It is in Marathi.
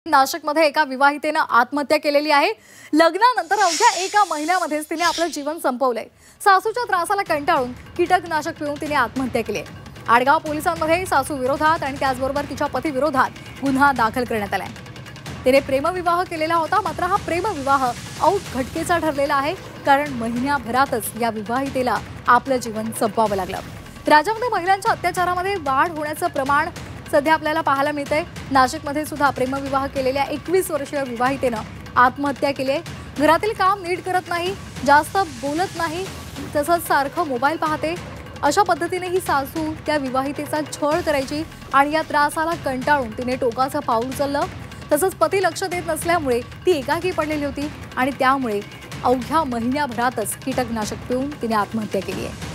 नाशिकमध्ये एका विवाहितेनं आत्महत्या केलेली आहे। लग्नानंतर अवघ्या एका महिन्यामध्येच तिने आपलं जीवन संपवलंय। सासूच्या त्रासाला कंटाळून कीटकनाशक पिऊन तिने आत्महत्या केली आहे। आडगाव पोलिसांमध्ये सासू विरोधात आणि त्याचबरोबर तिच्या पती विरोधात गुन्हा दाखल करण्यात आलाय। तिने प्रेमविवाह केलेला होता, मात्र हा प्रेमविवाह औट घटकेचा ठरलेला आहे, कारण महिन्याभरातच या विवाहितेला आपलं जीवन संपवावं लागलं। राज्यामध्ये महिलांच्या अत्याचारामध्ये वाढ होण्याचं प्रमाण सध्या आपल्याला पाहायला मिळतंय। नाशिकमध्ये सुद्धा प्रेमविवाह केलेल्या 21 वर्षीय विवाहितेनं आत्महत्या केली आहे। घरातील काम नीट करत नाही, जास्त बोलत नाही, तसंच सारखं मोबाईल पाहते। अशा पद्धतीने ही सासू त्या विवाहितेचा छळ करायची आणि या त्रासाला कंटाळून तिने टोकाचं पाऊल उचललं। तसंच पती लक्ष देत नसल्यामुळे ती एकाकी पडलेली होती आणि त्यामुळे अवघ्या महिन्याभरातच कीटकनाशक पिऊन तिने आत्महत्या केली आहे।